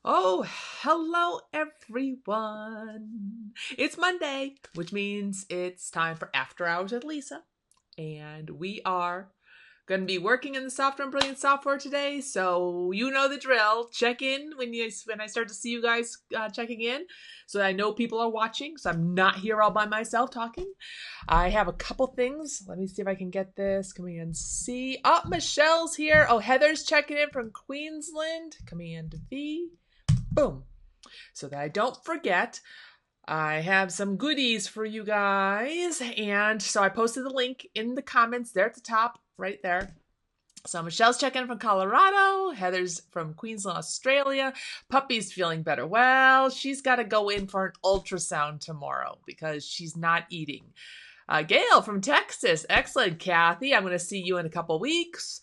Oh, hello everyone. It's Monday, which means it's time for After Hours with Lisa. And we are going to be working in the Software and Brilliant software today, so you know the drill. Check in when I start to see you guys checking in, so that I know people are watching, so I'm not here all by myself talking. I have a couple things. Let me see if I can get this. Command C. Oh, Michelle's here. Oh, Heather's checking in from Queensland. Command V. Boom. So that I don't forget, I have some goodies for you guys. And so I posted the link in the comments there at the top, right there. So Michelle's checking in from Colorado. Heather's from Queensland, Australia. Puppy's feeling better. Well, she's got to go in for an ultrasound tomorrow because she's not eating. Gail from Texas. Excellent, Kathy. I'm going to see you in a couple weeks.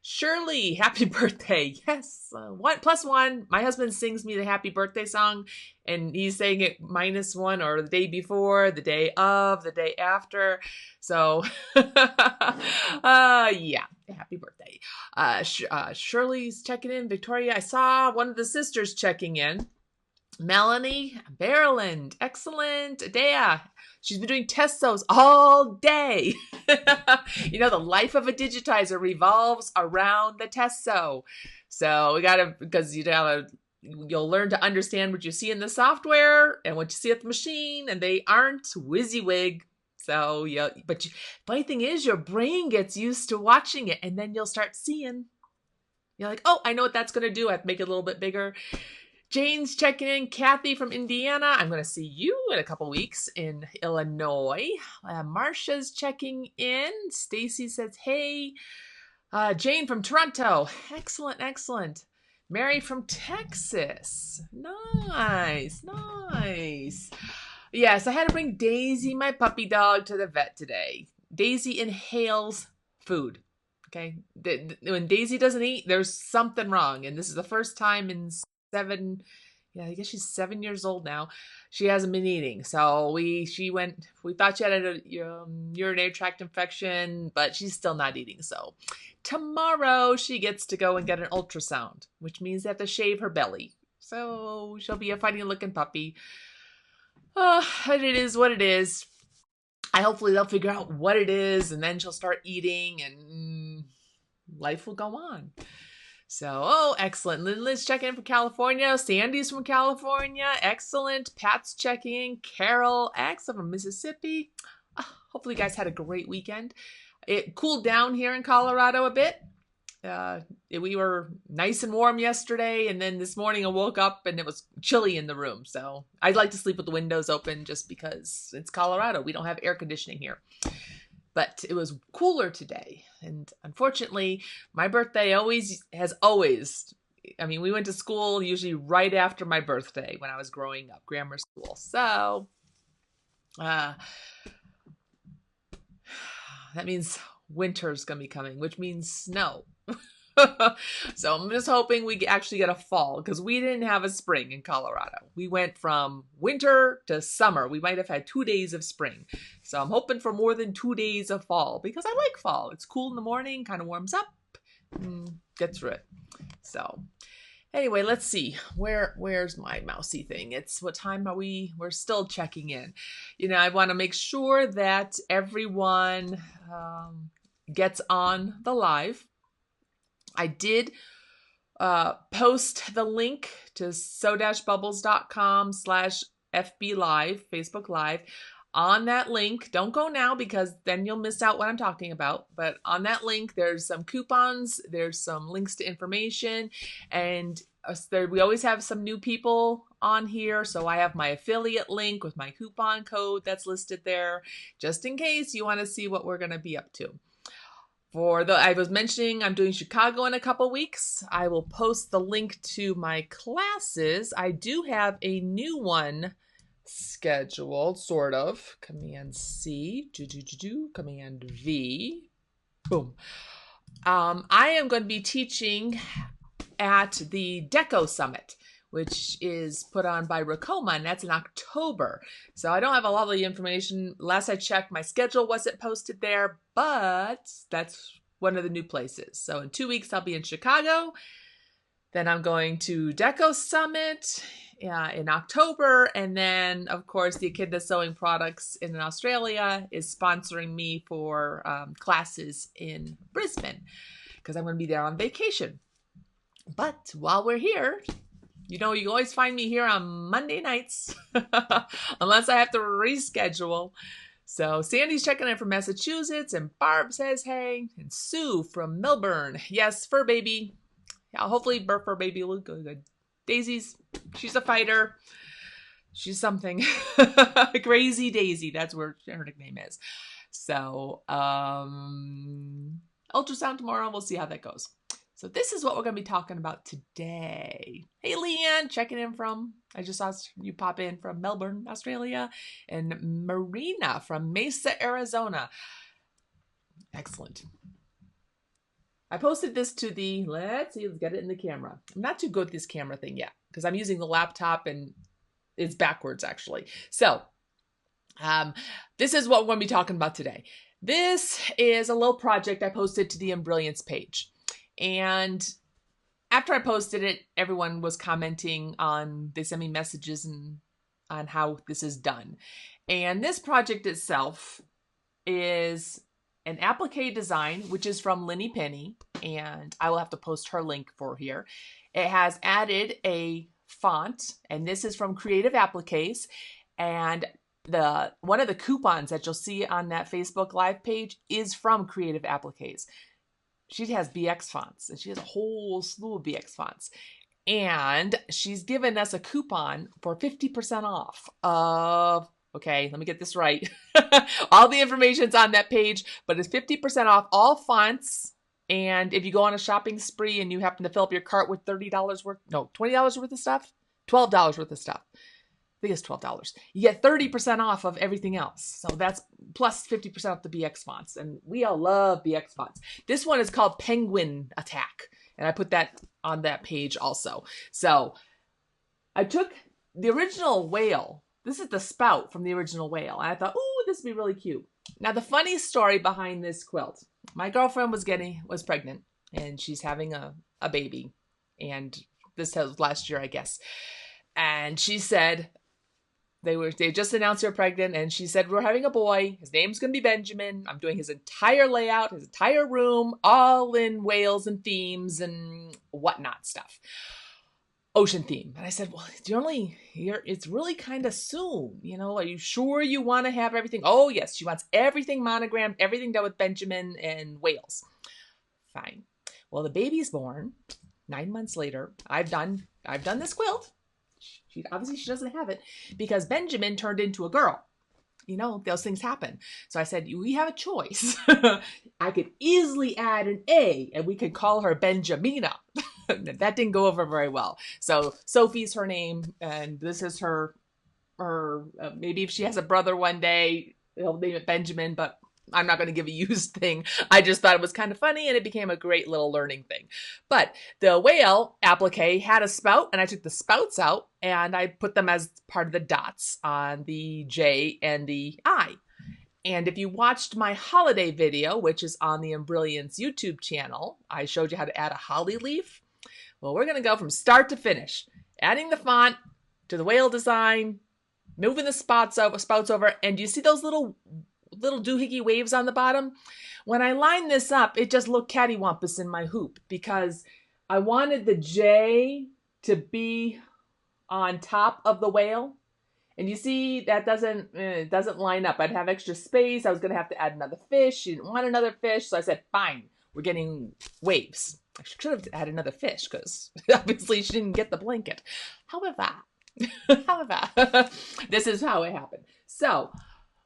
Shirley, happy birthday. Yes, 1+1. My husband sings me the happy birthday song, and he's saying it -1 or the day before, the day of, the day after. So, yeah, happy birthday. Shirley's checking in. Victoria, I saw one of the sisters checking in. Melanie, Maryland, excellent. Dea, she's been doing testos all day. You know, the life of a digitizer revolves around the testo. So we gotta, because you'll learn to understand what you see in the software and what you see at the machine, and they aren't WYSIWYG. So yeah, but funny thing is, your brain gets used to watching it, and then you'll start seeing. You're like, oh, I know what that's gonna do. I have to make it a little bit bigger. Jane's checking in. Kathy from Indiana. I'm going to see you in a couple weeks in Illinois. Marcia's checking in. Stacy says, hey. Jane from Toronto. Excellent, excellent. Mary from Texas. Nice, nice. Yes, I had to bring Daisy, my puppy dog, to the vet today. Daisy inhales food. Okay. When Daisy doesn't eat, there's something wrong. And this is the first time in I guess she's 7 years old now. She hasn't been eating. So we thought she had a urinary tract infection, but she's still not eating. So tomorrow she gets to go and get an ultrasound, which means they have to shave her belly. So she'll be a funny looking puppy. It is what it is. Hopefully they'll figure out what it is, and then she'll start eating, and life will go on. So, excellent. Liz checking in from California. Sandy's from California. Excellent. Pat's checking in. Carol, excellent, from Mississippi. Hopefully you guys had a great weekend. It cooled down here in Colorado a bit. We were nice and warm yesterday, and then this morning I woke up and it was chilly in the room. So I'd like to sleep with the windows open just because it's Colorado. We don't have air conditioning here. But it was cooler today. And unfortunately, my birthday has always, we went to school usually right after my birthday when I was growing up, grammar school. So that means winter's going to be coming, which means snow. So I'm just hoping we actually get a fall, because we didn't have a spring in Colorado. We went from winter to summer. We might have had 2 days of spring. So I'm hoping for more than 2 days of fall, because I like fall. It's cool in the morning, kind of warms up, get through it. So anyway, let's see. Where's my mousy thing? It's what time are we? We're still checking in. I want to make sure that everyone gets on the live. I did post the link to so-bubbles.com/FB Live, Facebook Live. On that link, don't go now because then you'll miss out what I'm talking about. But on that link, there's some coupons, there's some links to information, and we always have some new people on here. So I have my affiliate link with my coupon code that's listed there, just in case you want to see what we're going to be up to. I was mentioning I'm doing Chicago in a couple weeks. I will post the link to my classes. I do have a new one scheduled, sort of. Command C, Command V, boom. I am going to be teaching at the Deco Summit, which is put on by Racoma, and that's in October. So I don't have a lot of the information. Last I checked, my schedule wasn't posted there, but that's one of the new places. So in 2 weeks, I'll be in Chicago. Then I'm going to Deco Summit in October. And then, of course, the Echidna Sewing Products in Australia is sponsoring me for classes in Brisbane because I'm going to be there on vacation. But while we're here, you know, you always find me here on Monday nights, unless I have to reschedule. So Sandy's checking in from Massachusetts, and Barb says hey, and Sue from Melbourne. Yes, fur baby. Yeah, hopefully fur baby will look good. Daisy's, she's a fighter. She's something. Crazy Daisy, that's where her nickname is. So ultrasound tomorrow, we'll see how that goes. So this is what we're going to be talking about today. Hey, Leanne, checking in from, I just saw you pop in from Melbourne, Australia, and Marina from Mesa, Arizona. Excellent. I posted this to the, let's get it in the camera. I'm not too good with this camera thing yet because I'm using the laptop and it's backwards actually. So this is what we're going to be talking about today. This is a little project I posted to the Brilliance page. And after I posted it, everyone was commenting on, they sent me messages on how this is done. And this project itself is an applique design, which is from Linny Penny, and I will have to post her link for here. It has added a font, and this is from Creative Appliques, and one of the coupons that you'll see on that Facebook Live page is from Creative Appliques. She has BX fonts, and she has a whole slew of BX fonts. And she's given us a coupon for 50% off of, okay, let me get this right. All the information's on that page, but it's 50% off all fonts. And if you go on a shopping spree and you happen to fill up your cart with $20 worth of stuff, $12 worth of stuff. I think it's $12. You get 30% off of everything else. So that's plus 50% off the BX fonts. And we all love BX fonts. This one is called Penguin Attack. And I put that on that page also. So I took the original whale. This is the spout from the original whale. And I thought, ooh, this would be really cute. Now, the funny story behind this quilt. My girlfriend was pregnant. And she's having a baby. And this was last year, I guess. And she said, they just announced they're pregnant, and she said, we're having a boy. His name's going to be Benjamin. I'm doing his entire layout, his entire room, all in whales and themes and whatnot stuff. Ocean theme. And I said, well, it's really kind of soon. You know, are you sure you want to have everything? Oh, yes. She wants everything monogrammed, everything done with Benjamin and whales. Fine. Well, the baby's born 9 months later. I've done this quilt. Obviously, she doesn't have it because Benjamin turned into a girl. You know, those things happen. So I said, we have a choice. I could easily add an A and we could call her Benjamina. That didn't go over very well. So Sophie's her name, and this is her maybe if she has a brother one day, he'll name it Benjamin, but I'm not going to give a used thing. I just thought it was kind of funny, and it became a great little learning thing. But the whale applique had a spout, and I took the spouts out, and I put them as part of the dots on the J and the I. And if you watched my holiday video, which is on the Brilliance YouTube channel, I showed you how to add a holly leaf. Well, we're going to go from start to finish. Adding the font to the whale design, moving the spouts over, and do you see those little doohickey waves on the bottom? When I lined this up, it just looked cattywampus in my hoop because I wanted the J to be on top of the whale. And you see, that doesn't line up. I'd have extra space. I was going to have to add another fish. She didn't want another fish. So I said, fine, we're getting waves. I should have had another fish because obviously she didn't get the blanket. However, this is how it happened. So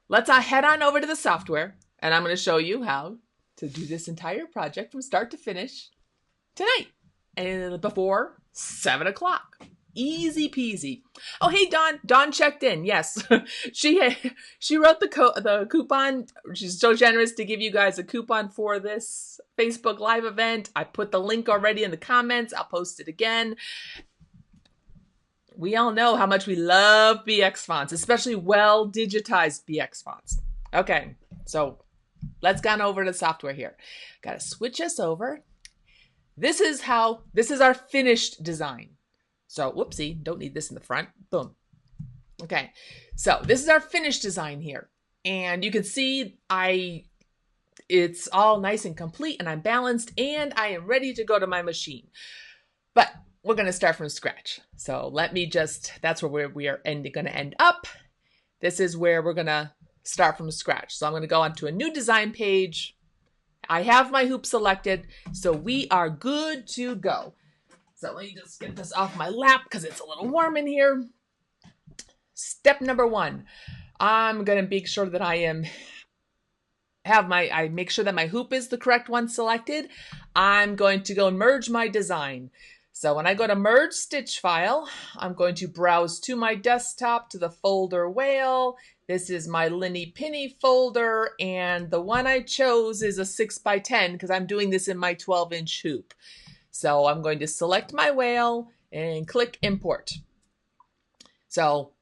let's head on over to the software, and I'm going to show you how to do this entire project from start to finish tonight and before 7 o'clock. Easy peasy. Oh, hey, Dawn. Dawn checked in. Yes. She wrote the coupon. She's so generous to give you guys a coupon for this Facebook Live event. I put the link already in the comments. I'll post it again. We all know how much we love BX fonts, especially well-digitized BX fonts. Okay, so let's go on over to the software here. Got to switch us over. This is our finished design. So, whoopsie, don't need this in the front. Boom. Okay, so this is our finished design here. And you can see it's all nice and complete, and I'm balanced, and I am ready to go to my machine. But we're going to start from scratch. So that's where we are going to end up. This is where we're going to start from scratch. So I'm going to go onto a new design page. I have my hoop selected, so we are good to go. So let me just get this off my lap because it's a little warm in here. Step number 1, I'm going to make sure that I make sure that my hoop is the correct one selected. I'm going to go merge my design. So when I go to merge stitch file, I'm going to browse to my desktop to the folder whale. This is my Linny Pinny folder, and the one I chose is a 6x10 because I'm doing this in my 12-inch hoop. So I'm going to select my whale and click import. So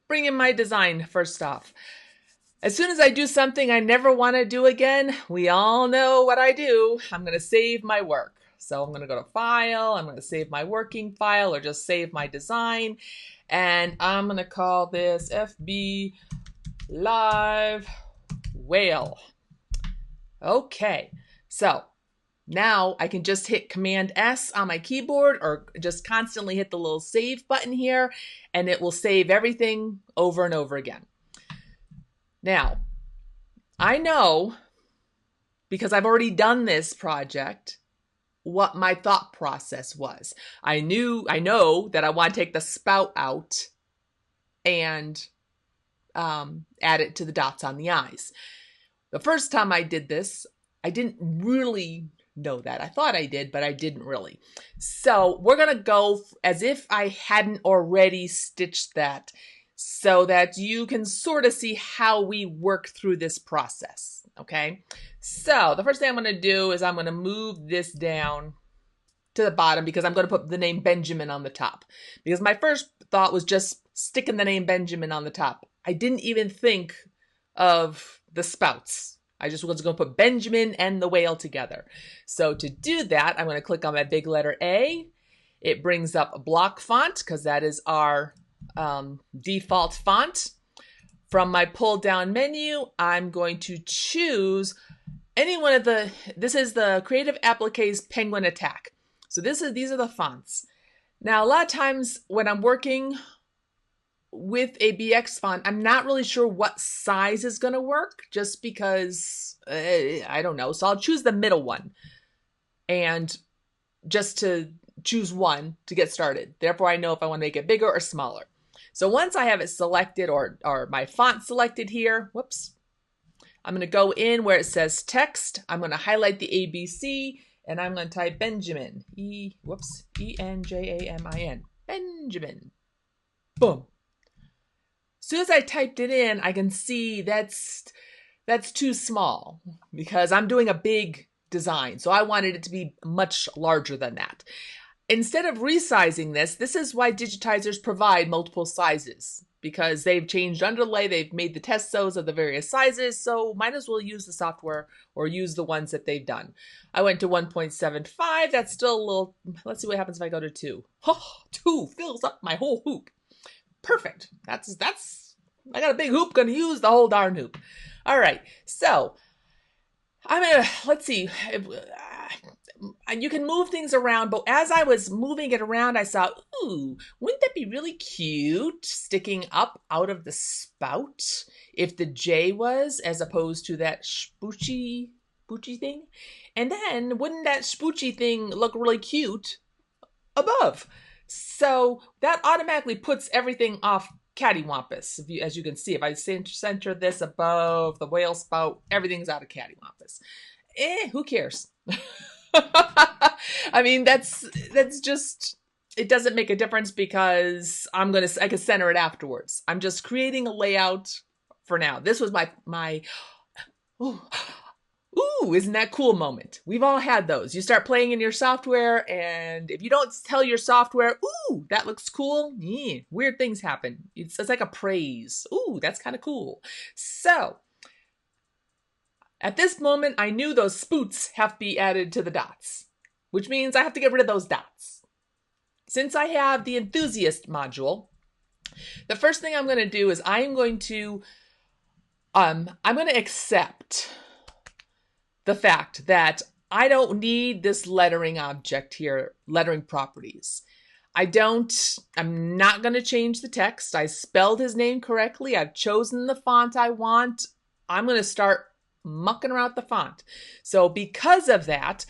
bring in my design first off. As soon as I do something I never want to do again, we all know what I do. I'm going to save my work. So I'm going to go to File, I'm going to save my working file or just save my design. And I'm going to call this FB Live Whale. Okay, so now I can just hit Command S on my keyboard or just constantly hit the little save button here, and it will save everything over and over again. Now, I know, because I've already done this project, what my thought process was. I know that I want to take the spout out and add it to the dots on the eyes. The first time I did this, I didn't really know that. I thought I did, but I didn't really. So we're going to go as if I hadn't already stitched that so that you can sort of see how we work through this process. Okay, so the first thing I'm going to do is I'm going to move this down to the bottom because I'm going to put the name Benjamin on the top. Because my first thought was just sticking the name Benjamin on the top. I didn't even think of the spouts. I just was going to put Benjamin and the whale together. So to do that, I'm going to click on my big letter A. It brings up block font because that is our default font. From my pull down menu, I'm going to choose any one of this is the Creative Appliques Penguin Attack. So these are the fonts. Now, a lot of times when I'm working with a BX font, I'm not really sure what size is going to work just because, I don't know. So I'll choose the middle one and just to choose one to get started. Therefore, I know if I want to make it bigger or smaller. So once I have it selected or my font selected here, whoops, I'm going to go in where it says text. I'm going to highlight the ABC and I'm going to type Benjamin. E-N-J-A-M-I-N. Benjamin. Boom. As soon as I typed it in, I can see that's too small because I'm doing a big design. So I wanted it to be much larger than that. Instead of resizing this is why digitizers provide multiple sizes, because they've changed underlay, they've made the test sews of the various sizes, so might as well use the software or use the ones that they've done. I went to 1.75, that's still a little, let's see what happens if I go to 2. Oh, 2 fills up my whole hoop. Perfect. That's I got a big hoop, gonna use the whole darn hoop. All right, so let's see. You can move things around, but as I was moving it around, I saw, ooh, wouldn't that be really cute sticking up out of the spout if the J was, as opposed to that spoochy thing? And then wouldn't that spoochy thing look really cute above? So that automatically puts everything off cattywampus. As you can see, if I center this above the whale spout, everything's out of cattywampus. Who cares? I mean, that's just, it doesn't make a difference because I can center it afterwards. I'm just creating a layout for now. This was my ooh, isn't that cool moment. We've all had those. You start playing in your software, and if you don't tell your software, ooh, that looks cool, weird things happen. It's like a praise. Ooh, that's kind of cool. So At this moment, I knew those spouts have to be added to the dots, which means I have to get rid of those dots. Since I have the Enthusiast module, the first thing I'm going to do is I'm going to accept the fact that I don't need this lettering object here, lettering properties. I'm not going to change the text. I spelled his name correctly. I've chosen the font I want. I'm going to start mucking around with the font. So because of that,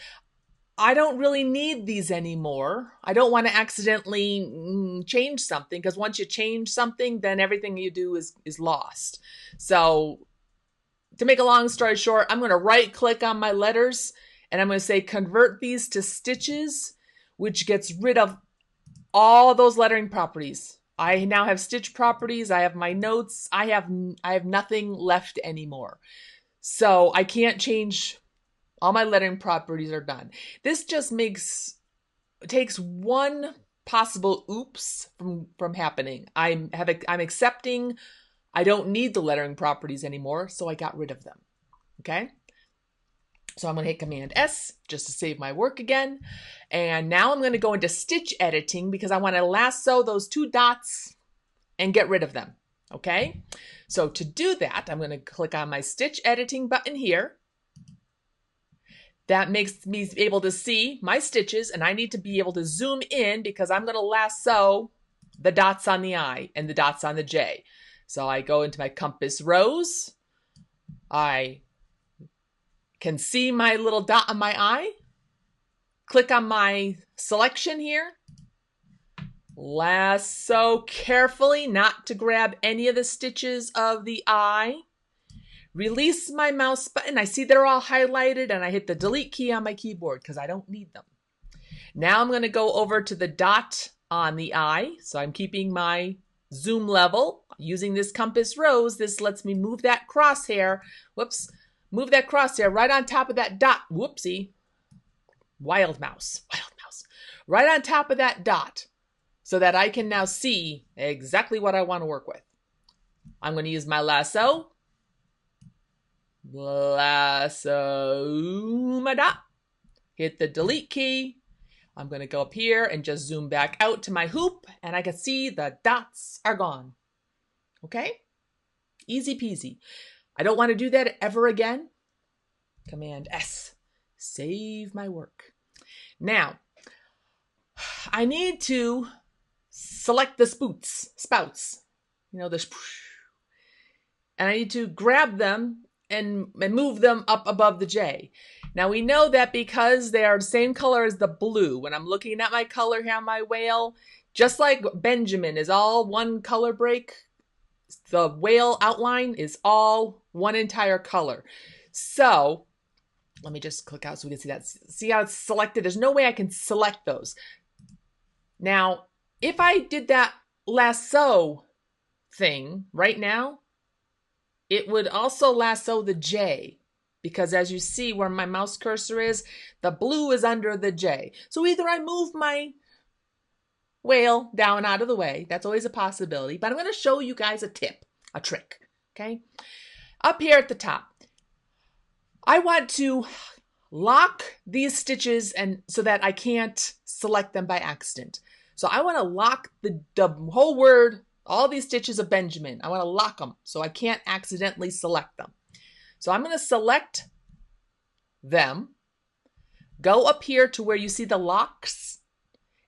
I don't really need these anymore. I don't want to accidentally change something, because once you change something, then everything you do is lost. So to make a long story short, I'm going to right click on my letters and I'm going to say convert these to stitches, which gets rid of all those lettering properties. I now have stitch properties. I have my notes. I have nothing left anymore. So I can't change. All my lettering properties are done. This just takes one possible oops from happening. I'm accepting I don't need the lettering properties anymore, so I got rid of them. Okay? So I'm going to hit Command S just to save my work again. And now I'm going to go into stitch editing because I want to lasso those two dots and get rid of them. Okay? So to do that, I'm going to click on my stitch editing button here. That makes me able to see my stitches, and I need to be able to zoom in because I'm going to lasso the dots on the I and the dots on the J. So I go into my compass rows. I can see my little dot on my I. Click on my selection here. Lasso carefully not to grab any of the stitches of the I. Release my mouse button. I see they're all highlighted, and I hit the delete key on my keyboard because I don't need them. Now I'm going to go over to the dot on the I. So I'm keeping my zoom level. Using this compass rose, this lets me move that crosshair. Whoops. Move that crosshair right on top of that dot. Whoopsie. Wild mouse. Right on top of that dot so that I can now see exactly what I want to work with. I'm going to use my lasso. Lasso my dot. Hit the delete key. I'm going to go up here and just zoom back out to my hoop, and I can see the dots are gone. Okay? Easy peasy. I don't want to do that ever again. Command S. Save my work. Now, I need to select the spouts. You know, this. And I need to grab them and move them up above the J. Now we know that because they are the same color as the blue, when I'm looking at my color here on my whale, just like Benjamin is all one color break, the whale outline is all one entire color. So let me just click out so we can see that. See how it's selected? There's no way I can select those. Now, if I did that lasso thing right now, it would also lasso the J, because as you see where my mouse cursor is, the blue is under the J. So either I move my whale down out of the way, that's always a possibility, but I'm going to show you guys a trick, okay? Up here at the top, I want to lock these stitches and so that I can't select them by accident. So I want to lock the whole word, all these stitches of Benjamin. I want to lock them so I can't accidentally select them. So I'm going to select them, go up here to where you see the locks,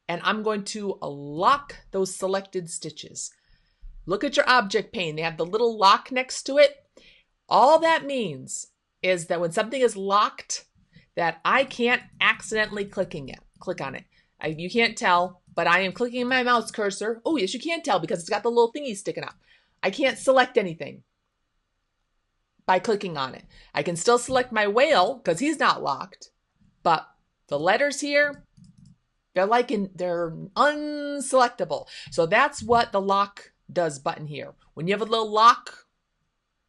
and I'm going to lock those selected stitches. Look at your object pane. They have the little lock next to it. All that means is that when something is locked, that I can't accidentally click on it. You can't tell, but I am clicking my mouse cursor. Oh, yes, you can tell because it's got the little thingy sticking up. I can't select anything by clicking on it. I can still select my whale because he's not locked, but the letters here, they're unselectable. So that's what the lock does button here. When you have a little lock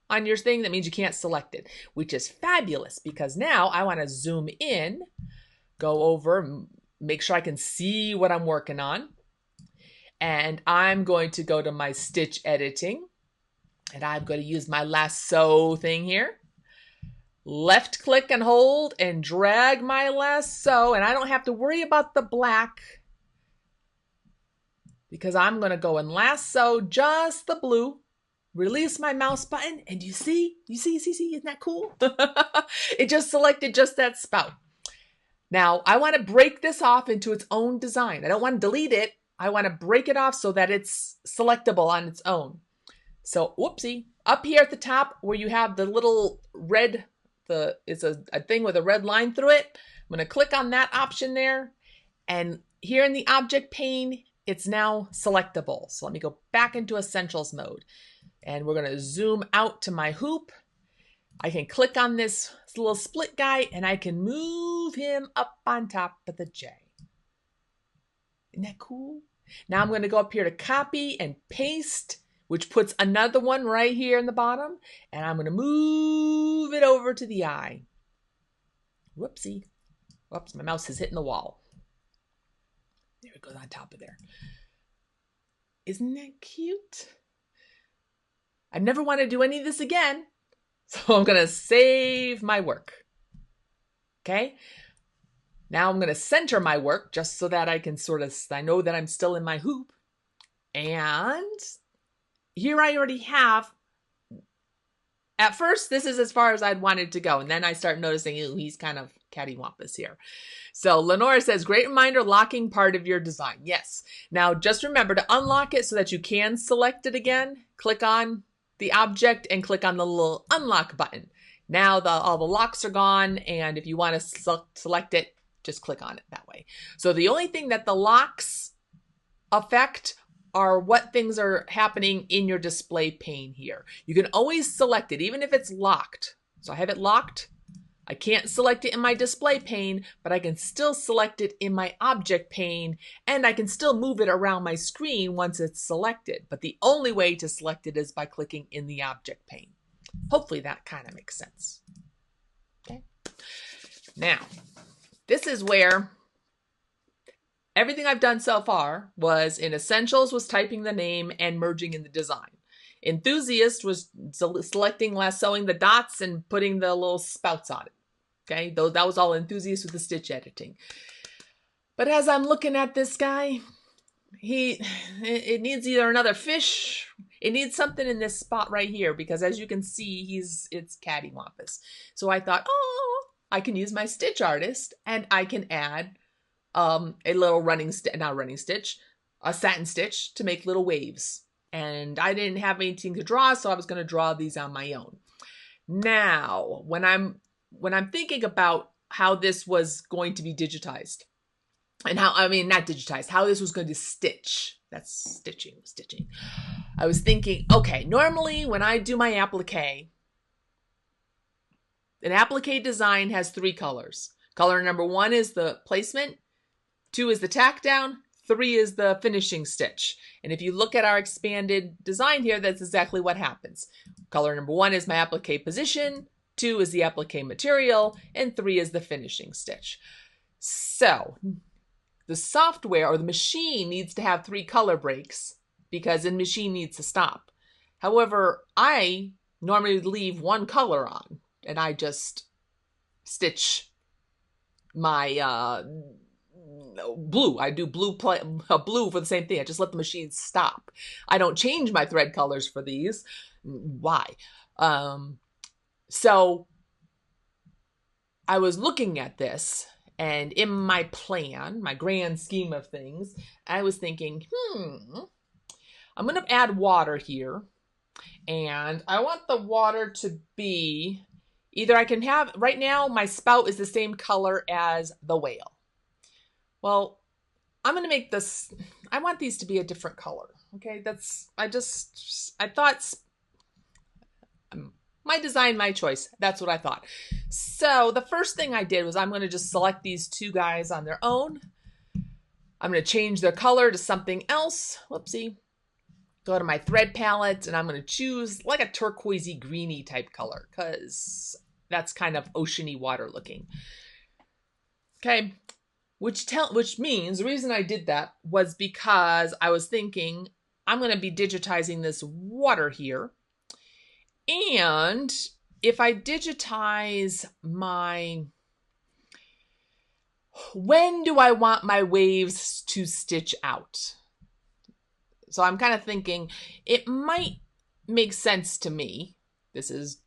on your thing, that means you can't select it, which is fabulous because now I want to zoom in, go over, make sure I can see what I'm working on. And I'm going to go to my stitch editing, and I'm going to use my lasso thing here. left click and hold and drag my lasso, and I don't have to worry about the black because I'm going to go and lasso just the blue, release my mouse button, and you see, isn't that cool? It just selected just that spout. Now, I want to break this off into its own design. I don't want to delete it. I want to break it off so that it's selectable on its own. So, whoopsie, up here at the top where you have the little red, it's a thing with a red line through it. I'm going to click on that option there. And here in the object pane, it's now selectable. So let me go back into Essentials mode. And we're going to zoom out to my hoop. I can click on this little split guy and I can move him up on top of the J. Isn't that cool? Now I'm going to go up here to copy and paste, which puts another one right here in the bottom. And I'm going to move it over to the I. Whoopsie. Whoops, my mouse is hitting the wall. There it goes on top of there. Isn't that cute? I never want to do any of this again. So I'm going to save my work. Okay. Now I'm going to center my work just so that I can I know that I'm still in my hoop. And here I already have, at first, this is as far as I'd wanted to go. And then I start noticing, ooh, he's kind of cattywampus here. So Lenora says, great reminder, locking part of your design. Yes. Now just remember to unlock it so that you can select it again. Click on the object and click on the little unlock button. Now all the locks are gone. And if you want to select it, just click on it that way. So the only thing that the locks affect are what things are happening in your display pane here. You can always select it, even if it's locked. So I have it locked. I can't select it in my display pane, but I can still select it in my object pane, and I can still move it around my screen once it's selected. But the only way to select it is by clicking in the object pane. Hopefully that kind of makes sense. Okay. Now, this is where everything I've done so far was in Essentials was typing the name and merging in the design. Enthusiast was selecting, lassoing the dots and putting the little spouts on it. Okay, that was all Enthusiast with the stitch editing. But as I'm looking at this guy, it needs either another fish, it needs something in this spot right here, because as you can see, it's cattywampus. So I thought, oh, I can use my StitchArtist and I can add a little a satin stitch to make little waves. And I didn't have anything to draw, so I was going to draw these on my own. Now, when I'm thinking about how this was going to be digitized, and how this was going to stitch. That's stitching. I was thinking, okay, normally when I do my applique, an applique design has 3 colors. Color number 1 is the placement, 2 is the tack down, 3 is the finishing stitch. And if you look at our expanded design here, that's exactly what happens. Color number 1 is my applique position, 2 is the applique material, and 3 is the finishing stitch. So the software or the machine needs to have 3 color breaks because the machine needs to stop. However, I normally leave 1 color on and I just stitch my blue. I do blue for the same thing. I just let the machine stop. I don't change my thread colors for these. Why? So I was looking at this, and in my plan, my grand scheme of things, I was thinking, I'm going to add water here, and I want the water to be either I can have, right now my spout is the same color as the whale. Well, I'm going to make this, I want these to be a different color. Okay, I thought, my design, my choice. That's what I thought. So the first thing I did was I'm going to just select these 2 guys on their own. I'm going to change their color to something else. Whoopsie. Go to my thread palette and I'm going to choose like a turquoisey greeny type color because that's kind of oceany water looking. Okay. Which means the reason I did that was because I was thinking I'm going to be digitizing this water here. And if I digitize when do I want my waves to stitch out? So I'm kind of thinking it might make sense to me. This is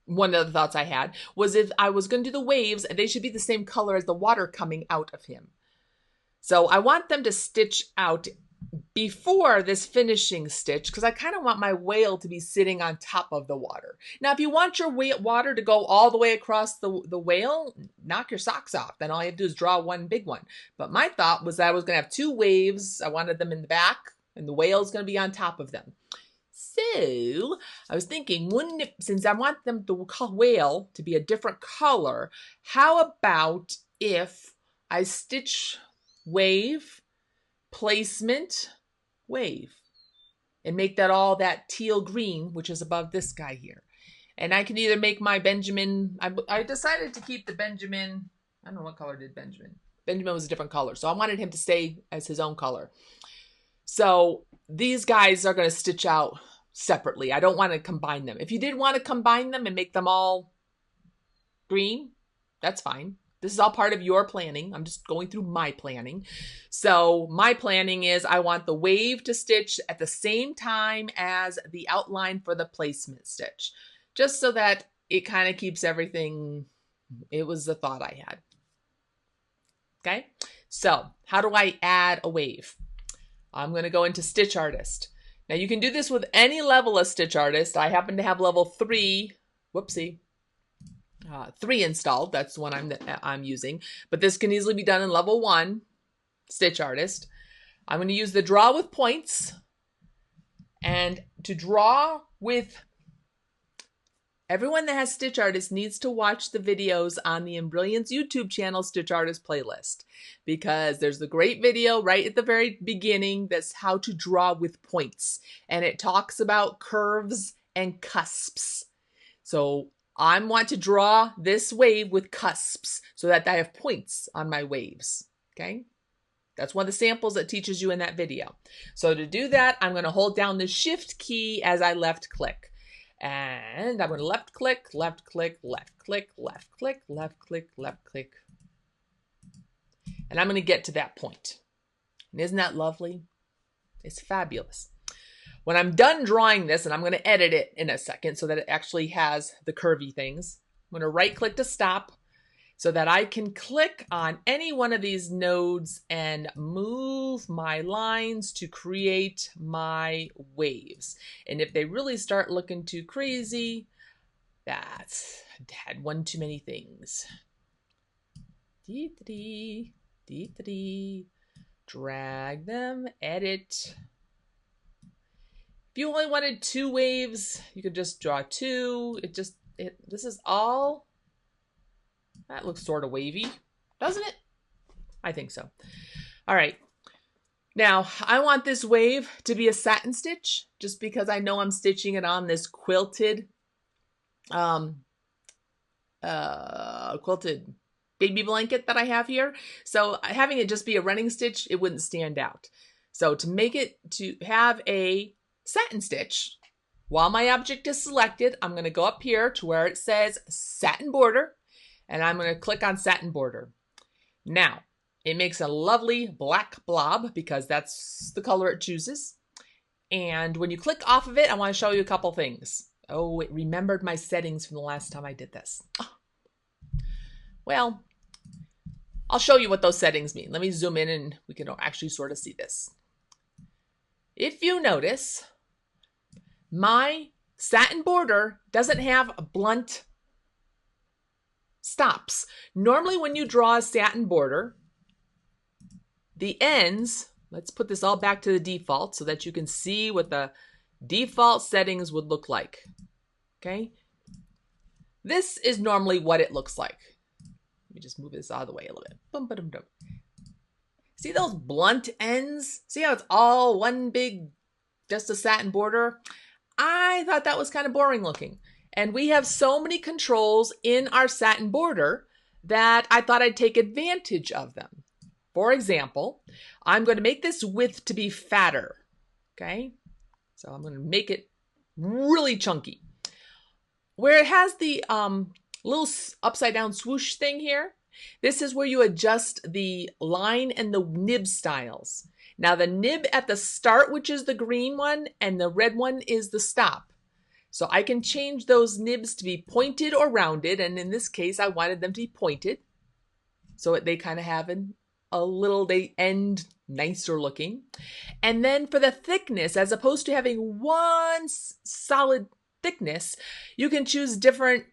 one of the thoughts I had, was if I was going to do the waves, they should be the same color as the water coming out of him. So I want them to stitch out before this finishing stitch, because I kind of want my whale to be sitting on top of the water. Now, if you want your water to go all the way across the whale, knock your socks off. Then all you have to do is draw one big one. But my thought was that I was going to have two waves. I wanted them in the back, and the whale's going to be on top of them. So I was thinking, since I want them the whale to be a different color, how about if I stitch wave, placement, wave, and make that all that teal green, which is above this guy here. And I can either make my Benjamin, I decided to keep the Benjamin, I don't know what color did Benjamin. Benjamin was a different color, so I wanted him to stay as his own color. So these guys are going to stitch out separately. I don't want to combine them. If you did want to combine them and make them all green, that's fine. This is all part of your planning. I'm just going through my planning. So my planning is I want the wave to stitch at the same time as the outline for the placement stitch, just so that it kind of keeps everything. It was the thought I had. Okay, so how do I add a wave? I'm going to go into StitchArtist. Now you can do this with any level of StitchArtist. I happen to have level 3, whoopsie, 3 installed. That's the one I'm using. But this can easily be done in level 1, StitchArtist. I'm going to use the draw with points. And to draw with, everyone that has StitchArtist needs to watch the videos on the Brilliance YouTube channel StitchArtist playlist, because there's the great video right at the very beginning that's how to draw with points. And it talks about curves and cusps. So I want to draw this wave with cusps so that I have points on my waves, okay? That's one of the samples that teaches you in that video. So to do that, I'm going to hold down the Shift key as I left click. And I'm going to left click, left click, left click, left click, left click, left click. And I'm going to get to that point. And isn't that lovely? It's fabulous. When I'm done drawing this, and I'm going to edit it in a second so that it actually has the curvy things, I'm going to right click to stop so that I can click on any one of these nodes and move my lines to create my waves. And if they really start looking too crazy, that's had one too many things. Drag them, edit. If you only wanted 2 waves, you could just draw 2. This is all, that looks sort of wavy, doesn't it? I think so. All right. Now, I want this wave to be a satin stitch, just because I know I'm stitching it on this quilted baby blanket that I have here. So having it just be a running stitch, it wouldn't stand out. So to make it to have a satin stitch, while my object is selected, I'm going to go up here to where it says satin border, and I'm going to click on satin border. Now, it makes a lovely black blob because that's the color it chooses. And when you click off of it, I want to show you a couple things. Oh, it remembered my settings from the last time I did this. Oh. Well, I'll show you what those settings mean. Let me zoom in and we can actually sort of see this. If you notice, my satin border doesn't have blunt stops. Normally when you draw a satin border, the ends, let's put this all back to the default so that you can see what the default settings would look like. Okay? This is normally what it looks like. Let me just move this out of the way a little bit. Boom, ba, dum, dum. See those blunt ends? See how it's all one big, just a satin border? I thought that was kind of boring looking. And we have so many controls in our satin border that I thought I'd take advantage of them. For example, I'm going to make this width to be fatter. Okay? So I'm going to make it really chunky. where it has the little upside down swoosh thing here, this is where you adjust the line and the nib styles. Now the nib at the start, which is the green one, and the red one is the stop. So I can change those nibs to be pointed or rounded, and in this case I wanted them to be pointed. So they kind of have they end nicer looking. And then for the thickness, as opposed to having one solid thickness, you can choose different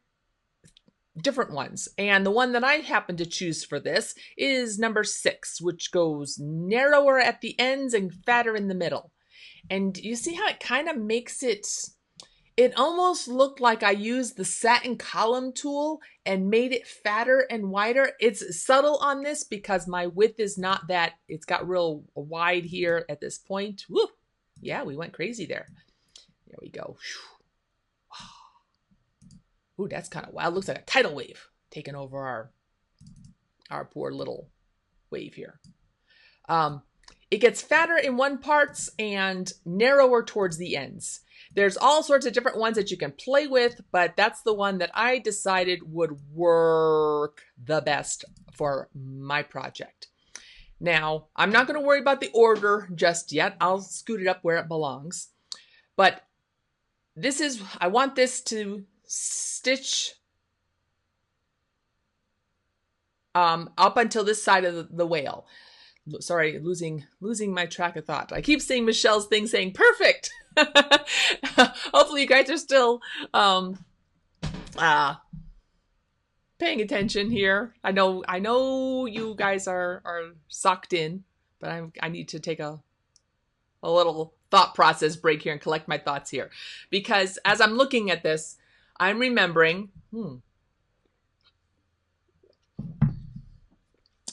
ones. And the one that I happen to choose for this is number 6, which goes narrower at the ends and fatter in the middle. And you see how it kind of makes it almost looked like I used the satin column tool and made it fatter and wider. It's subtle on this because my width is not that, it's got real wide here at this point. Woo! Yeah, we went crazy there. There we go. Ooh, that's kind of wild. Looks like a tidal wave taking over our poor little wave here. It gets fatter in one parts and narrower towards the ends. There's all sorts of different ones that you can play with, but that's the one that I decided would work the best for my project. Now, I'm not going to worry about the order just yet. I'll scoot it up where it belongs. But I want this to stitch up until this side of the whale. Sorry, losing my track of thought. I keep seeing Michelle's thing saying perfect. Hopefully you guys are still paying attention here. I know you guys are sucked in, but I need to take a little thought process break here and collect my thoughts here, because as I'm looking at this, I'm remembering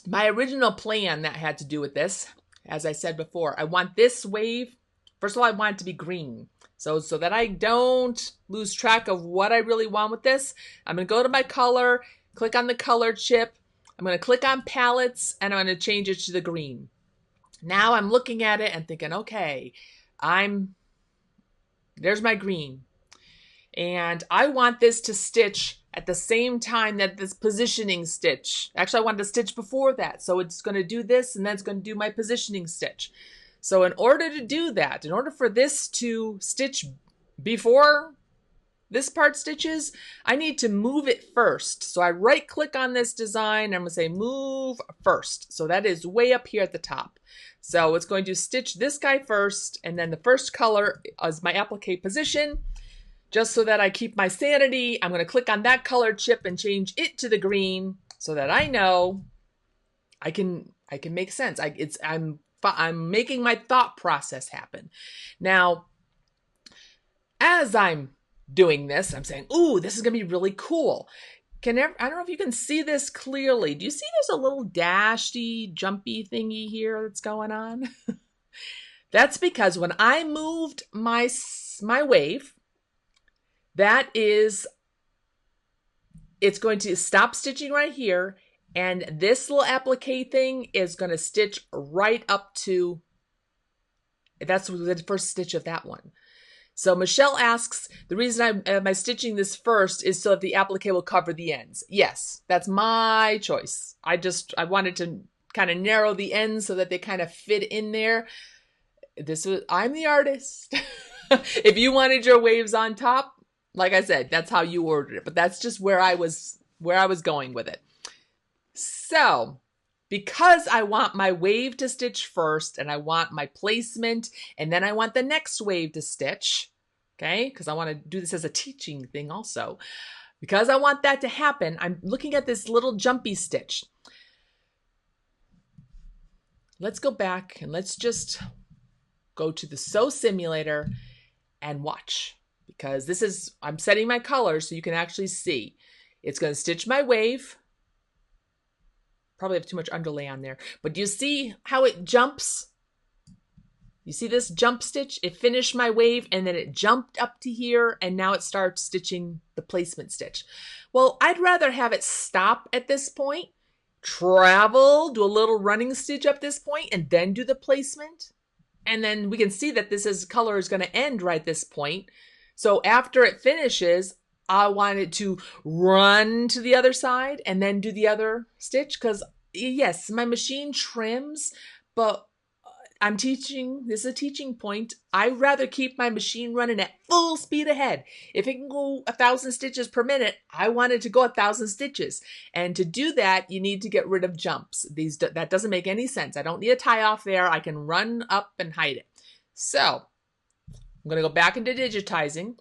my original plan that had to do with this. As I said before, I want this wave, first of all, I want it to be green. So that I don't lose track of what I really want with this, I'm going to go to my color, click on the color chip. I'm going to click on palettes, and I'm going to change it to the green. Now I'm looking at it and thinking, okay, there's my green. And I want this to stitch at the same time that this positioning stitch. Actually, I wanted to stitch before that. So it's going to do this, and then it's going to do my positioning stitch. So in order to do that, in order for this to stitch before this part stitches, I need to move it first. So I right click on this design, and I'm going to say move first. So that is way up here at the top. So it's going to stitch this guy first, and then the first color is my applique position. Just so that I keep my sanity, I'm going to click on that color chip and change it to the green so that I know I can make sense. I'm making my thought process happen. Now, as I'm doing this, I'm saying, ooh, this is going to be really cool. I don't know if you can see this clearly. Do you see there's a little dashy, jumpy thingy here that's going on? That's because when I moved my wave, it's going to stop stitching right here, and this little applique thing is going to stitch right up to, that's the first stitch of that one. So Michelle asks, the reason am I stitching this first is so that the applique will cover the ends. Yes, that's my choice. I wanted to kind of narrow the ends so that they kind of fit in there. I'm the artist. If you wanted your waves on top, like I said, that's how you ordered it, but that's just where I was going with it. So, because I want my wave to stitch first, and I want my placement, and then I want the next wave to stitch, okay? Because I want to do this as a teaching thing also. Because I want that to happen, I'm looking at this little jumpy stitch. Let's go back and let's just go to the Sew Simulator and watch. Because I'm setting my color so you can actually see. It's going to stitch my wave. Probably have too much underlay on there. But do you see how it jumps? You see this jump stitch? It finished my wave, and then it jumped up to here, and now it starts stitching the placement stitch. Well, I'd rather have it stop at this point, travel, do a little running stitch up this point, and then do the placement. And then we can see that color is going to end right this point. So after it finishes, I want it to run to the other side and then do the other stitch, because yes, my machine trims, but I'm teaching, this is a teaching point. I'd rather keep my machine running at full speed ahead. If it can go 1,000 stitches per minute, I want it to go 1,000 stitches. And to do that, you need to get rid of jumps. That doesn't make any sense. I don't need a tie off there. I can run up and hide it. So I'm going to go back into digitizing.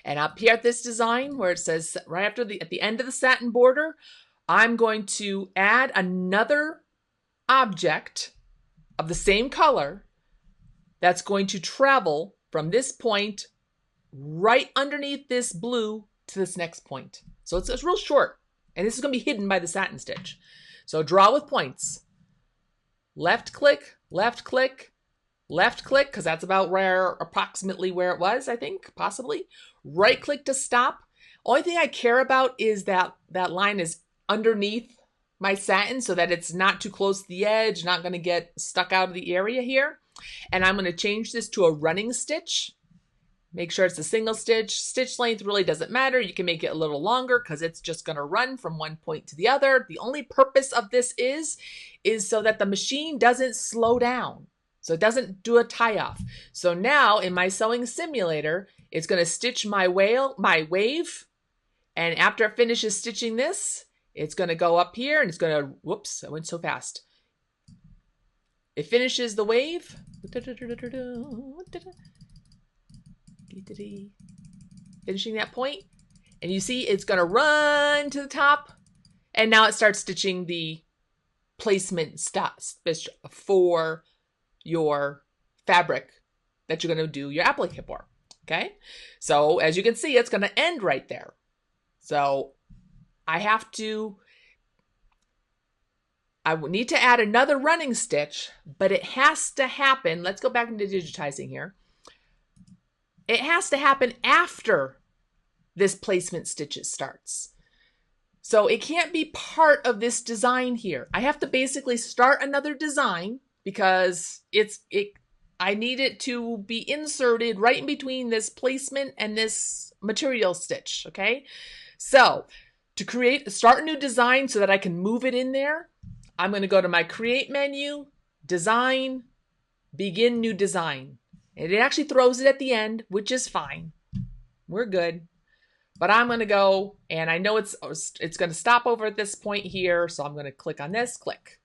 And up here at this design where it says right after at the end of the satin border, I'm going to add another object of the same color that's going to travel from this point right underneath this blue to this next point. So it's real short, and this is going to be hidden by the satin stitch. So draw with points. Left click, left click, left click, because that's about approximately where it was, I think, possibly. Right click to stop. Only thing I care about is that line is underneath my satin so that it's not too close to the edge, not going to get stuck out of the area here. And I'm going to change this to a running stitch. Make sure it's a single stitch. Stitch length really doesn't matter. You can make it a little longer because it's just going to run from one point to the other. The only purpose of this is so that the machine doesn't slow down. So it doesn't do a tie-off. So now in my sewing simulator, it's going to stitch my wave. And after it finishes stitching this, it's going to go up here and it's going to, whoops, I went so fast. It finishes the wave. Finishing that point. And you see it's going to run to the top. And now it starts stitching the placement stitch for your fabric that you're going to do your applique for. Okay. So as you can see, it's going to end right there. So I need to add another running stitch, but it has to happen. Let's go back into digitizing here. It has to happen after this placement stitch starts. So it can't be part of this design here. I have to basically start another design because I need it to be inserted right in between this placement and this material stitch, okay? So to start a new design so that I can move it in there, I'm going to go to my Create menu, Design, Begin New Design. And it actually throws it at the end, which is fine. We're good. But I'm going to go, and I know it's going to stop over at this point here, so I'm going to click on this, click.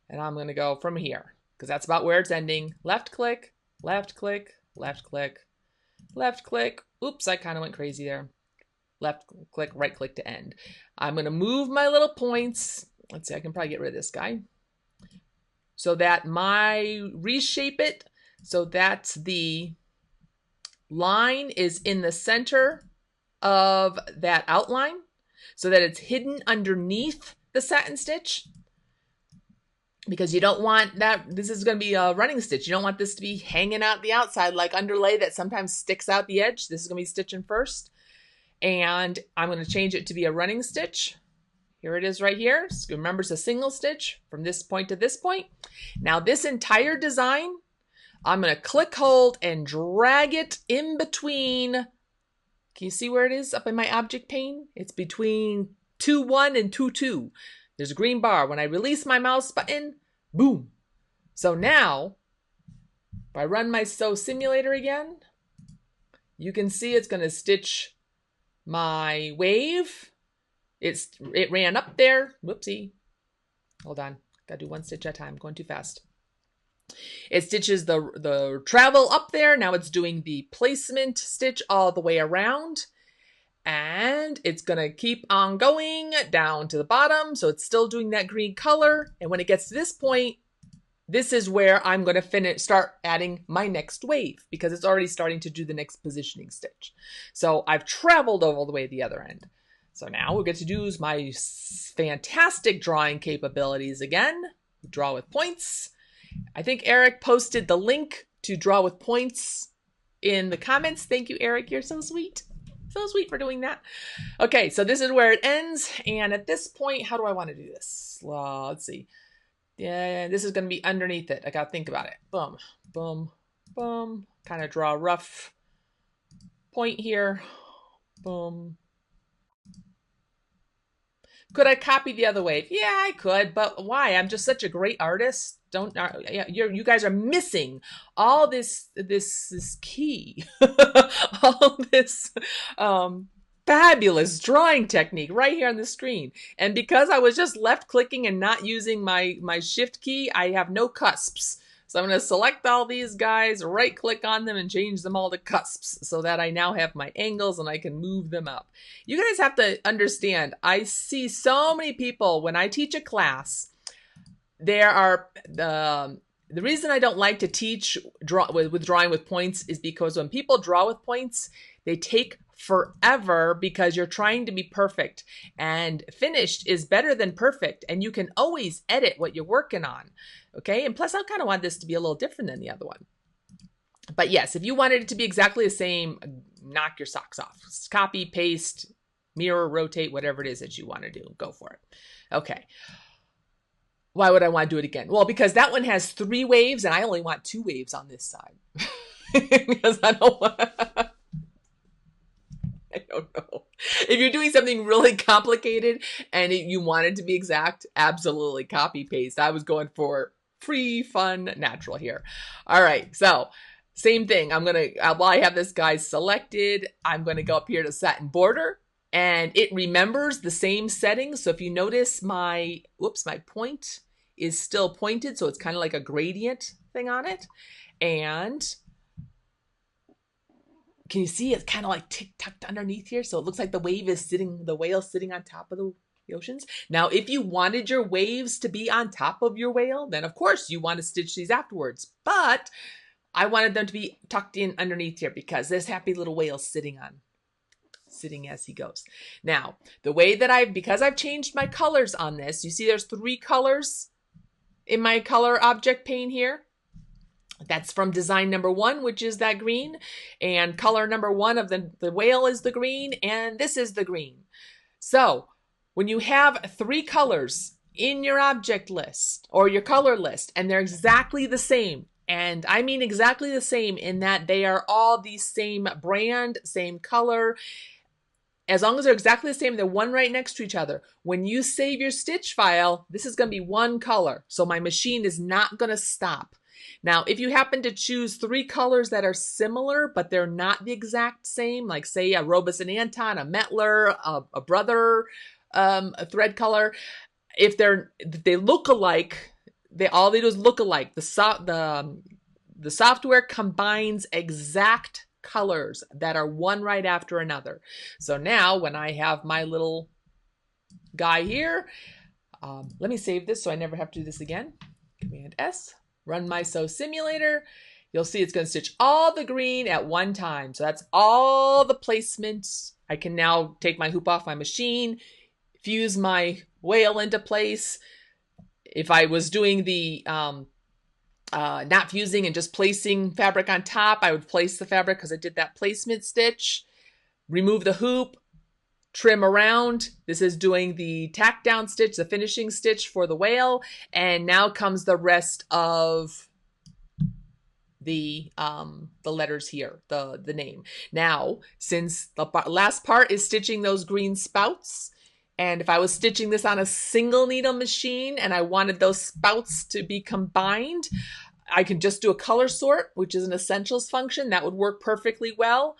And I'm going to go from here, because that's about where it's ending. Left click, left click, left click, left click. Oops, I kind of went crazy there. Left click, right click to end. I'm going to move my little points. Let's see, I can probably get rid of this guy. So that reshape it. So that's the line is in the center of that outline so that it's hidden underneath the satin stitch. Because you don't want that, this is going to be a running stitch. You don't want this to be hanging out the outside like underlay that sometimes sticks out the edge. This is going to be stitching first. And I'm going to change it to be a running stitch. Here it is right here. So remember, it's a single stitch from this point to this point. Now this entire design, I'm going to click, hold, and drag it in between. Can you see where it is up in my object pane? It's between 2-1 and 2-2. There's a green bar. When I release my mouse button, boom. So now, if I run my sew simulator again, you can see it's going to stitch my wave. It ran up there. Whoopsie. Hold on. Gotta do one stitch at a time. Going too fast. It stitches the travel up there. Now it's doing the placement stitch all the way around. And it's going to keep on going down to the bottom. So it's still doing that green color. And when it gets to this point, this is where I'm going to start adding my next wave because it's already starting to do the next positioning stitch. So I've traveled all the way to the other end. So now we'll get to use my fantastic drawing capabilities again. Draw with points. I think Eric posted the link to draw with points in the comments. Thank you, Eric. You're so sweet. So sweet for doing that. Okay, so this is where it ends. And at this point, how do I want to do this? Well, let's see. Yeah, this is going to be underneath it. I got to think about it. Boom, boom, boom. Kind of draw a rough point here. Boom. Could I copy the other wave? Yeah, I could, but why? I'm just such a great artist. Don't you guys are missing all this key, all this fabulous drawing technique right here on the screen. And because I was just left clicking and not using my shift key, I have no cusps. So I'm going to select all these guys, right click on them and change them all to cusps so that I now have my angles and I can move them up. You guys have to understand, I see so many people when I teach a class, there are the reason I don't like to teach with drawing with points is because when people draw with points, they take forever because you're trying to be perfect, and finished is better than perfect, and you can always edit what you're working on. Okay, and plus I kind of want this to be a little different than the other one. But yes, if you wanted it to be exactly the same, knock your socks off. Copy, paste, mirror, rotate, whatever it is that you want to do, go for it. Okay. Why would I want to do it again? Well, because that one has 3 waves and I only want 2 waves on this side. Because I don't want... I don't know. If you're doing something really complicated and you want it to be exact, absolutely copy paste. I was going for free, fun, natural here. All right, so same thing. I'm gonna, while I have this guy selected, I'm gonna go up here to satin border, and it remembers the same settings. So if you notice my point is still pointed, so it's kind of like a gradient thing on it. And can you see it's kind of like tucked underneath here? So it looks like the wave is sitting, the whale sitting on top of the oceans. Now, if you wanted your waves to be on top of your whale, then of course you want to stitch these afterwards. But I wanted them to be tucked in underneath here because this happy little whale sitting as he goes. Now, the way that because I've changed my colors on this, you see there's 3 colors in my color object pane here. That's from design number 1, which is that green, and color number 1 of the whale is the green, and this is the green. So when you have 3 colors in your object list or your color list, and they're exactly the same, and I mean exactly the same in that they are all the same brand, same color, as long as they're exactly the same, they're one right next to each other. When you save your stitch file, this is going to be one color. So my machine is not going to stop. Now, if you happen to choose 3 colors that are similar, but they're not the exact same, like say a Robus and Anton, a Mettler, a Brother, a thread color, if they look alike, all they do is look alike. The software combines exact colors that are one right after another. So now when I have my little guy here, let me save this so I never have to do this again. Command S, run my sew simulator. You'll see it's going to stitch all the green at one time. So that's all the placements. I can now take my hoop off my machine, fuse my whale into place. If I was doing the not fusing and just placing fabric on top, I would place the fabric because I did that placement stitch, remove the hoop, trim around. This is doing the tack down stitch, the finishing stitch for the whale. And now comes the rest of the letters here, the name. Now, since the last part is stitching those green spouts, and if I was stitching this on a single needle machine and I wanted those spouts to be combined, I can just do a color sort, which is an essentials function. That would work perfectly well.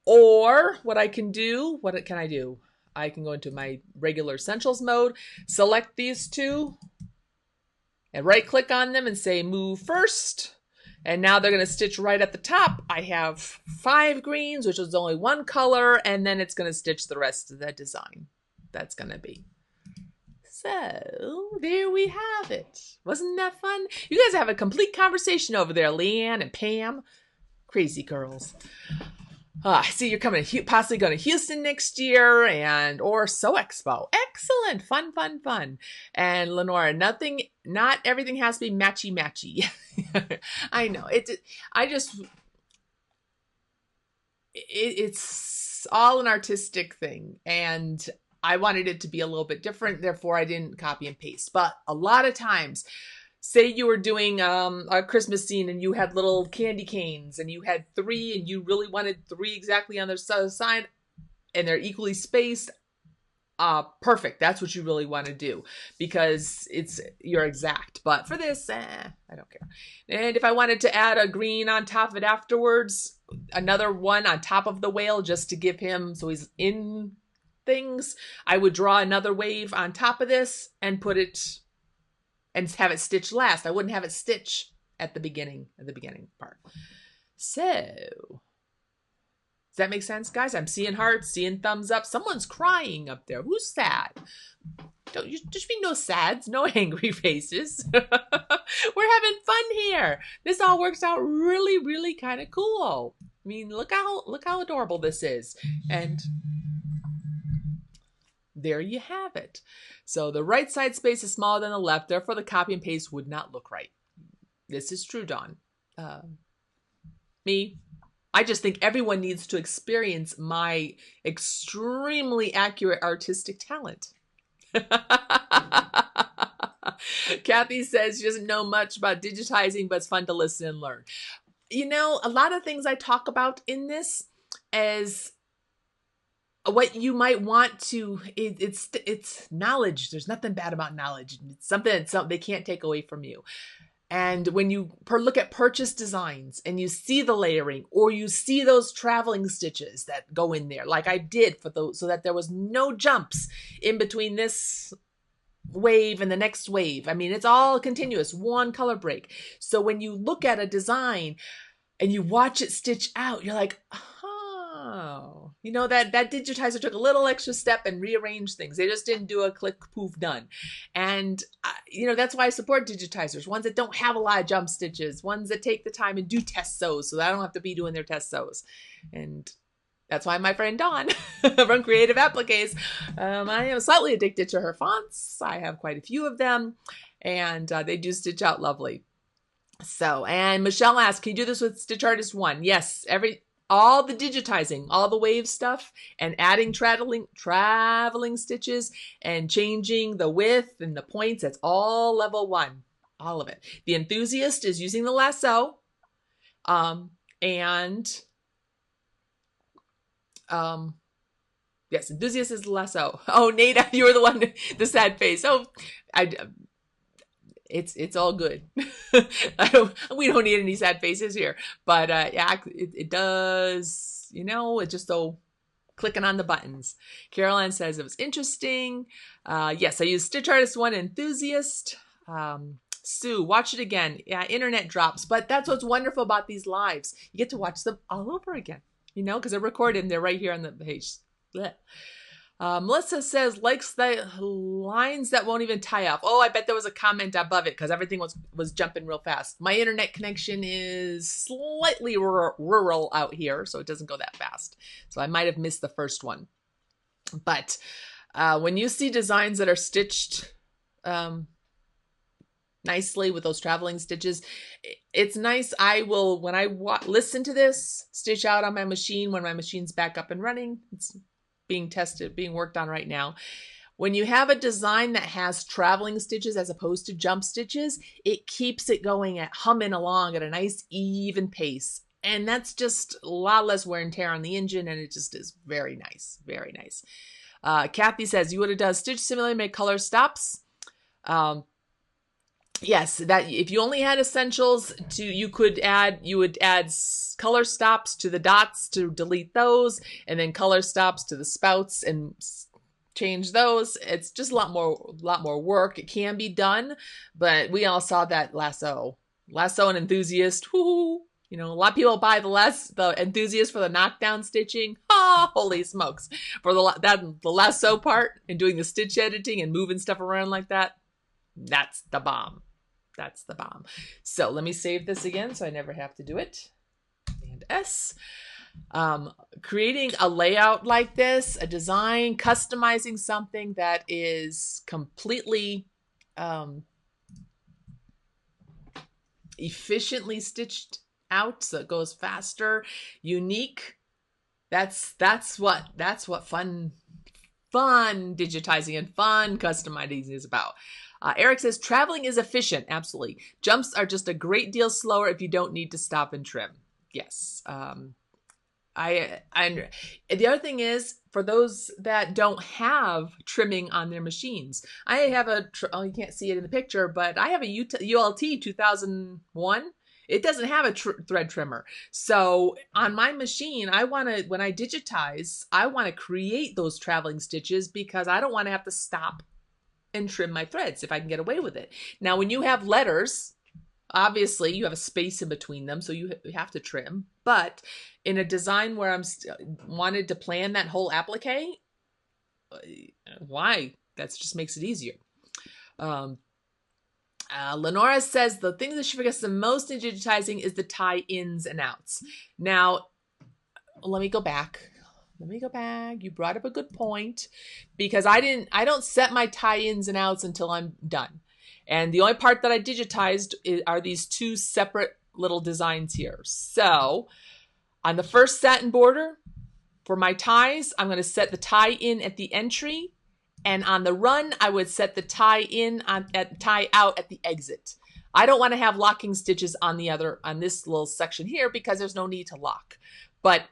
Or what I can do, what can I do? I can go into my regular essentials mode, select these 2, and right click on them and say move first. And now they're going to stitch right at the top. I have 5 greens, which is only 1 color, and then it's going to stitch the rest of that design. That's going to be. So there we have it. Wasn't that fun? You guys have a complete conversation over there, Leanne and Pam. Crazy girls. I see you're coming to possibly going to Houston next year or Sew Expo. Excellent. Fun, fun, fun. And Lenora, not everything has to be matchy. I know. It's all an artistic thing. And I wanted it to be a little bit different. Therefore, I didn't copy and paste. But a lot of times, say you were doing a Christmas scene and you had little candy canes and you had 3 and you really wanted 3 exactly on the side. and they're equally spaced, perfect. That's what you really want to do, because you're exact. But for this, I don't care. And if I wanted to add a green on top of it afterwards, another one on top of the whale, just to give him, so he's in things, I would draw another wave on top of this and put it, and have it stitch last. I wouldn't have it stitch at the beginning part. So, does that make sense, guys? I'm seeing hearts, seeing thumbs up. Someone's crying up there. Who's sad? Don't you just be no sads, no angry faces. We're having fun here. This all works out really, really kind of cool. I mean, look how adorable this is. And there you have it. So the right side space is smaller than the left, therefore the copy and paste would not look right. This is true, Dawn. I just think everyone needs to experience my extremely accurate artistic talent. Kathy says she doesn't know much about digitizing, but it's fun to listen and learn. You know, a lot of things I talk about in this as what you might want to, it's knowledge. There's nothing bad about knowledge. It's something they can't take away from you. And when you look at purchase designs and you see the layering, or you see those traveling stitches that go in there, like I did for those, so that there was no jumps in between this wave and the next wave. I mean, it's all continuous, one color break. So when you look at a design and you watch it stitch out, you're like, oh, you know, that digitizer took a little extra step and rearranged things. They just didn't do a click, poof, done. And, you know, that's why I support digitizers. Ones that don't have a lot of jump stitches. Ones that take the time and do test sews, so that I don't have to be doing their test sews. And that's why my friend Dawn from Creative Appliques, I am slightly addicted to her fonts. I have quite a few of them, and they do stitch out lovely. So, and Michelle asked, can you do this with StitchArtist 1? Yes, all the digitizing, all the wave stuff, and adding traveling stitches and changing the width and the points, that's all level 1, all of it. The Enthusiast is using the lasso, yes, Enthusiast is the lasso. Oh, Nada, you were the one, the sad face. Oh, it's all good. We don't need any sad faces here, but yeah, it does, you know, it's just so clicking on the buttons. Caroline says it was interesting. Yes, I use StitchArtist 1 Enthusiast. Sue, watch it again. Yeah, internet drops, but that's what's wonderful about these lives. You get to watch them all over again, you know, because they're recorded and they're right here on the page. Blech. Melissa says, likes the lines that won't even tie up. Oh, I bet there was a comment above it because everything was jumping real fast. My internet connection is slightly rural out here, so it doesn't go that fast. So I might have missed the first one. But when you see designs that are stitched nicely with those traveling stitches, it's nice. I will, when I listen to this, stitch out on my machine when my machine's back up and running. It's being tested, being worked on right now. When you have a design that has traveling stitches as opposed to jump stitches, it keeps it going humming along at a nice even pace. And that's just a lot less wear and tear on the engine, and it just is very nice, very nice. Kathy says, you would have done stitch simulator, make color stops. Yes, that if you only had essentials you would add color stops to the dots to delete those, and then color stops to the spouts and change those. It's just a lot more work. It can be done, but we all saw that lasso and Enthusiast. Whoo! You know, a lot of people buy the Enthusiast for the knockdown stitching. Oh, holy smokes! For the lasso part and doing the stitch editing and moving stuff around like that, that's the bomb. That's the bomb. So let me save this again so I never have to do it. And S. Creating a layout like this, a design, customizing something that is completely efficiently stitched out so it goes faster, unique. That's what fun digitizing and fun customizing is about. Eric says, traveling is efficient. Absolutely. Jumps are just a great deal slower if you don't need to stop and trim. Yes. And the other thing is, for those that don't have trimming on their machines, I have you can't see it in the picture, but I have a ULT 2001. It doesn't have a thread trimmer. So on my machine, when I digitize, I want to create those traveling stitches because I don't want to have to stop and trim my threads if I can get away with it. Now, when you have letters, obviously you have a space in between them, so you have to trim. But in a design where I'm wanted to plan that whole applique, why? That just makes it easier. Lenora says the thing that she forgets the most in digitizing is the tie ins and outs. Now, let me go back. You brought up a good point, because I don't set my tie-ins and outs until I'm done. And the only part that I digitized are these two separate little designs here. So on the first satin border for my ties, I'm going to set the tie-in at the entry. And on the run, I would set the tie-in tie out at the exit. I don't want to have locking stitches on this little section here because there's no need to lock. But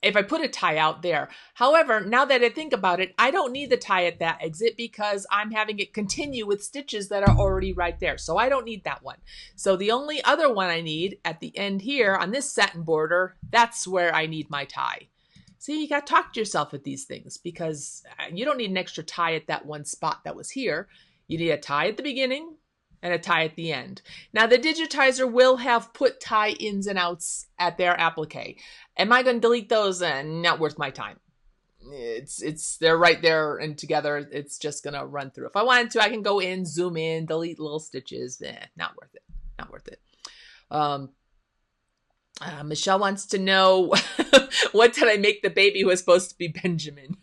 if I put a tie out there. However, now that I think about it, I don't need the tie at that exit because I'm having it continue with stitches that are already right there. So I don't need that one. So the only other one I need at the end here on this satin border, that's where I need my tie. See, you got to talk to yourself with these things, because you don't need an extra tie at that one spot that was here. You need a tie at the beginning and a tie at the end. Now, the digitizer will have put tie ins and outs at their applique. Am I going to delete those? Not worth my time. They're right there and together. It's just going to run through. If I wanted to, I can go in, zoom in, delete little stitches. Not worth it. Not worth it. Michelle wants to know, what did I make the baby who was supposed to be Benjamin?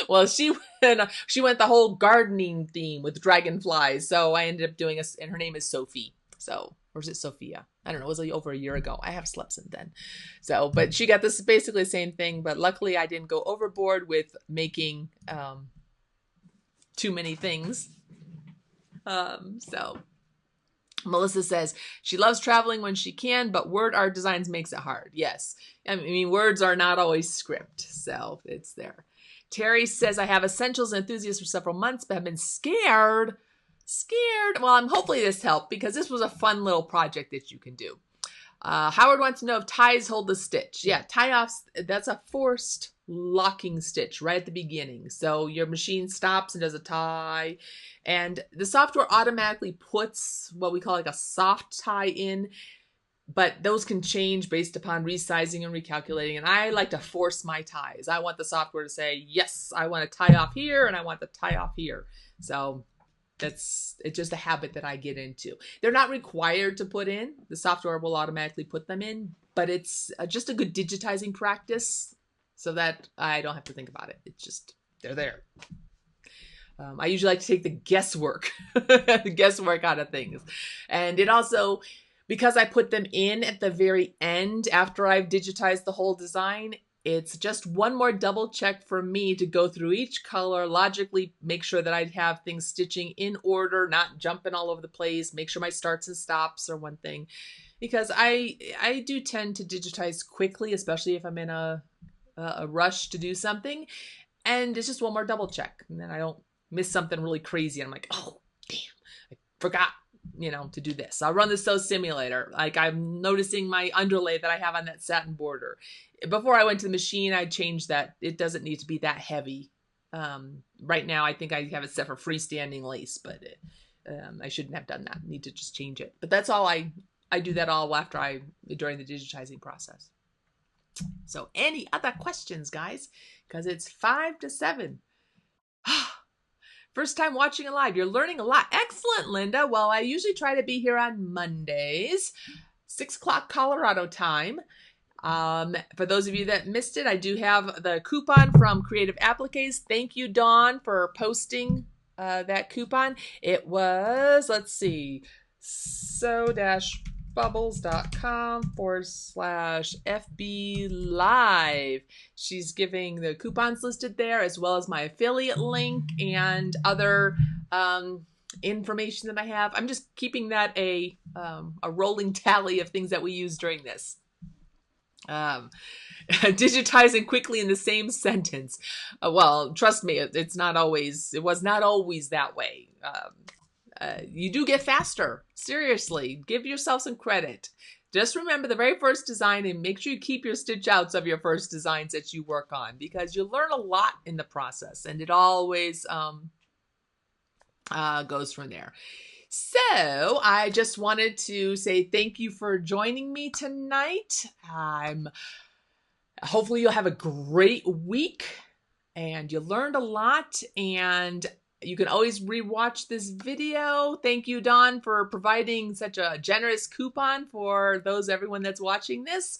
Well, she went the whole gardening theme with dragonflies. So I ended up doing and her name is Sophie. So, or is it Sophia? I don't know. It was like over a year ago. I have slept since then. So, but she got this basically the same thing. But luckily I didn't go overboard with making too many things. So Melissa says she loves traveling when she can, but word art designs makes it hard. Yes. I mean, words are not always script, so it's there. Terry says, I have Essentials and Enthusiast for several months, but have been scared. Well, hopefully this helped, because this was a fun little project that you can do. Howard wants to know if ties hold the stitch. Yeah, tie offs, that's a forced locking stitch right at the beginning. So your machine stops and does a tie, and the software automatically puts what we call like a soft tie in, but those can change based upon resizing and recalculating. And I like to force my ties. I want the software to say, yes, I want to tie off here and I want the tie off here. So it's just a habit that I get into. They're not required to put in. The software will automatically put them in, but it's just a good digitizing practice so that I don't have to think about it. It's just, they're there. I usually like to take the guesswork out of things. And it also, because I put them in at the very end after I've digitized the whole design, it's just one more double check for me to go through each color, logically make sure that I have things stitching in order, not jumping all over the place, make sure my starts and stops are one thing. Because I do tend to digitize quickly, especially if I'm in a rush to do something. And it's just one more double check. And then I don't miss something really crazy. And I'm like, oh, damn, I forgot, to do this. I'll run the sew simulator. Like, I'm noticing my underlay that I have on that satin border. Before I went to the machine, I changed that. It doesn't need to be that heavy. Right now, I think I have it set for freestanding lace, but I shouldn't have done that. I need to just change it. But that's all I do that all during the digitizing process. So any other questions, guys? Because it's 5 to 7. First time watching it live. You're learning a lot. Excellent, Linda. Well, I usually try to be here on Mondays, 6 o'clock Colorado time. For those of you that missed it, I do have the coupon from Creative Appliques. Thank you, Dawn, for posting that coupon. It was, let's see, sew-bubbles.com/FB Live. She's giving the coupons listed there, as well as my affiliate link and other information that I have. I'm just keeping that a rolling tally of things that we use during this. Digitizing quickly in the same sentence. Well, trust me, it was not always that way. You do get faster. Seriously, give yourself some credit. Just remember the very first design and make sure you keep your stitch outs of your first designs that you work on, because you'll learn a lot in the process, and it always goes from there. So I just wanted to say thank you for joining me tonight. Hopefully you'll have a great week and you learned a lot, and you can always rewatch this video. Thank you, Dawn, for providing such a generous coupon for everyone that's watching this.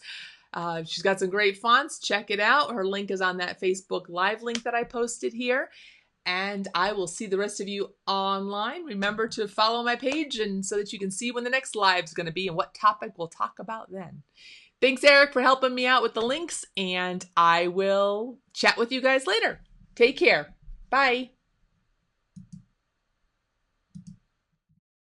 She's got some great fonts. Check it out. Her link is on that Facebook Live link that I posted here. And I will see the rest of you online. Remember to follow my page and so that you can see when the next live is going to be and what topic we'll talk about then. Thanks, Eric, for helping me out with the links, and I will chat with you guys later. Take care. Bye.